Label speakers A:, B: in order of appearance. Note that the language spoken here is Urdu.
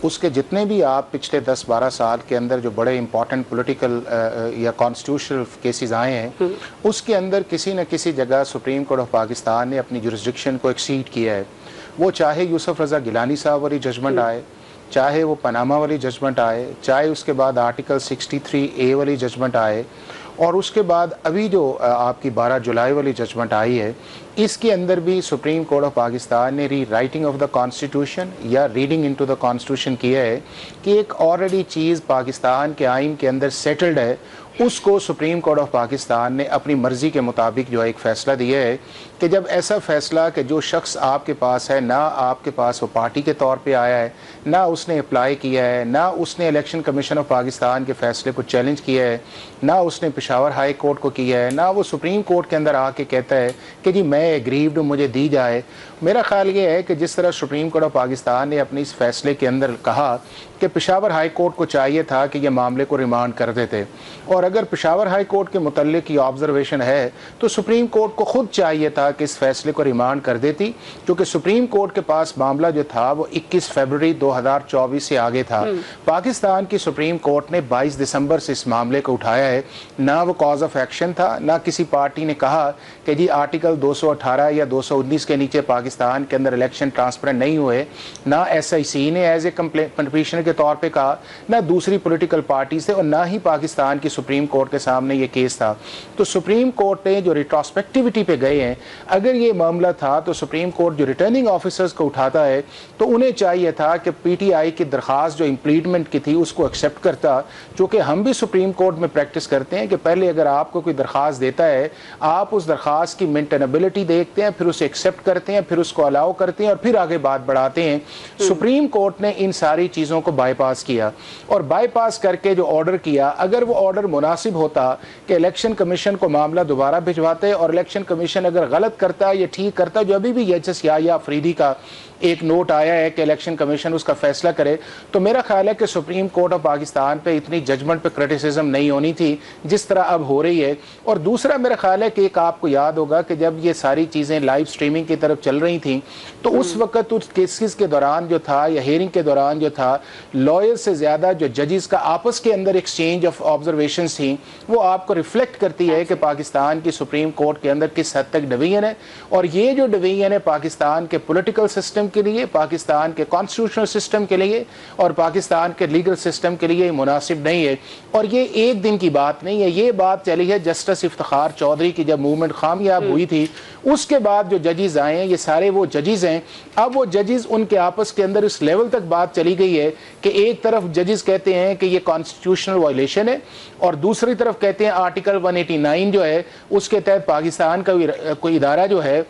A: اس کے جتنے بھی آپ پچھلے 10-12 سال کے اندر جو بڑے امپورٹنٹ پولیٹیکل یا کانسٹیٹیوشنل کیسز آئے ہیں اس کے اندر کسی نہ کسی جگہ سپریم کورٹ آف پاکستان نے اپنی جورسڈکشن کو ایکسیڈ کیا ہے. وہ چاہے یوسف رضا گیلانی صاحب والی ججمنٹ آئے, چاہے وہ پاناما والی ججمنٹ آئے, چاہے اس کے بعد آرٹیکل 63A والی ججمنٹ آئے, اور اس کے بعد ابھی جو آپ کی 12 جولائی والی ججمنٹ آئی ہے, اس کے اندر بھی سپریم کورٹ آف پاکستان نے ری رائٹنگ آف دا کانسٹیٹیوشن یا ریڈنگ انٹو دا کانسٹیٹیوشن کیا ہے کہ ایک آلریڈی چیز پاکستان کے آئین کے اندر سیٹلڈ ہے, اس کو سپریم کورٹ آف پاکستان نے اپنی مرضی کے مطابق جو ایک فیصلہ دیا ہے کہ جب ایسا فیصلہ کہ جو شخص آپ کے پاس ہے, نہ آپ کے پاس وہ پارٹی کے طور پہ آیا ہے, نہ اس نے اپلائی کیا ہے, نہ اس نے الیکشن کمیشن آف پاکستان کے فیصلے کو چیلنج کیا ہے, نہ اس نے پشاور ہائی کورٹ کو کیا ہے, نہ وہ سپریم کورٹ کے اندر آ کے کہتا ہے کہ جی میں ایگریوڈ ہوں, مجھے دی جائے. میرا خیال یہ ہے کہ جس طرح سپریم کورٹ آف پاکستان نے اپنی اس فیصلے کے اندر کہا کہ پشاور ہائی کورٹ کو چاہیے تھا کہ یہ معاملے کو ریمانڈ کر دیتے, اور اگر پشاور ہائی کورٹ کے متعلق یہ آبزرویشن ہے تو سپریم کورٹ کو خود چاہیے تھا کہ اس فیصلے کو ریمانڈ کر دیتی, کیونکہ سپریم کورٹ کے پاس معاملہ جو تھا وہ 21 فروری 2024 سے آگے تھا. پاکستان کی سپریم کورٹ نے 22 دسمبر سے اس معاملے کو اٹھایا ہے. نہ وہ کاز آف ایکشن تھا, نہ کسی پارٹی نے کہا کہ جی آرٹیکل 218 یا 219 کے نیچے پاکستان کے اندر الیکشن ٹرانسپیرنٹ نہیں ہوئے, نہ SIC نے ایز اے پٹیشنر کے طور پہ کہا, نہ دوسری پولیٹیکل پارٹی سے, اور نہ ہی پاکستان کی سپریم کورٹ کے سامنے یہ کیس تھا. تو سپریم کورٹ نے جو ریٹروسپیکٹیوٹی پہ گئے ہیں, اگر یہ معاملہ تھا تو سپریم کورٹ جو ریٹرننگ آفیسرز کو اٹھاتا ہے تو انہیں چاہیے تھا کہ PTI کی درخواست جو امپلیٹمنٹ کی تھی اس کو ایکسیپٹ کرتا, چونکہ ہم بھی سپریم کورٹ میں پریکٹس کرتے ہیں کہ پہلے اگر آپ کو کوئی درخواست دیتا ہے آپ اس درخواست کی مینٹینیبلٹی دیکھتے ہیں, پھر اسے ایکسیپٹ کرتے ہیں, پھر اس کو الاؤ کرتے ہیں, اور پھر آگے بات بڑھاتے ہیں. سپریم کورٹ نے ان ساری چیزوں کو بائی پاس کیا, اور بائی پاس کر کے جو آرڈر کیا, اگر وہ آرڈر مناسب ہوتا کہ الیکشن کمیشن کو معاملہ دوبارہ بھجواتے, اور الیکشن کمیشن اگر غلط کرتا یا ٹھیک کرتا, جو ابھی بھی جسٹس یا فریدی کا ایک نوٹ آیا ہے کہ الیکشن کمیشن اس کا فیصلہ کرے, تو میرا خیال ہے کہ سپریم کورٹ آف پاکستان پہ اتنی ججمنٹ پہ کرٹیسزم نہیں ہونی تھی جس طرح اب ہو رہی ہے. اور دوسرا میرا خیال ہے کہ ایک آپ کو یاد ہوگا کہ جب یہ ساری چیزیں لائیو سٹریمنگ کی طرف چل رہی تھیں تو اس وقت اس کیسز کے دوران جو تھا یا ہیئرنگ کے دوران جو تھا, لائر سے زیادہ جو ججز کا آپس کے اندر ایکسچینج آف آبزرویشنز تھیں وہ آپ کو ریفلیکٹ کرتی ہے کہ پاکستان کی سپریم کورٹ کے اندر کس حد تک ڈویژن ہے. اور یہ جو ڈویژن ہے پاکستان کے پولیٹیکل سسٹم کے لیے, پاکستان کے کانسٹیٹیوشنل سسٹم کے لیے, اور پاکستان کے لیگل سسٹم کے لیے مناسب نہیں ہے. اور یہ ایک دن کی بات نہیں ہے, یہ بات چلی ہے جسٹس افتخار چودھری کی جب موومنٹ خامیاب ہوئی تھی, اس کے بعد جو ججز آئے ہیں یہ سارے وہ ججز ہیں. اب وہ ججز ان کے آپس کے اندر اس لیول تک بات چلی گئی ہے کہ ایک طرف ججز کہتے ہیں کہ یہ کانسٹیٹیوشنل وائلیشن ہے, اور دوسری طرف کہتے ہیں آرٹیکل 189 جو ہے اس کے تحت پاکستان کا کوئی ادارہ جو ہے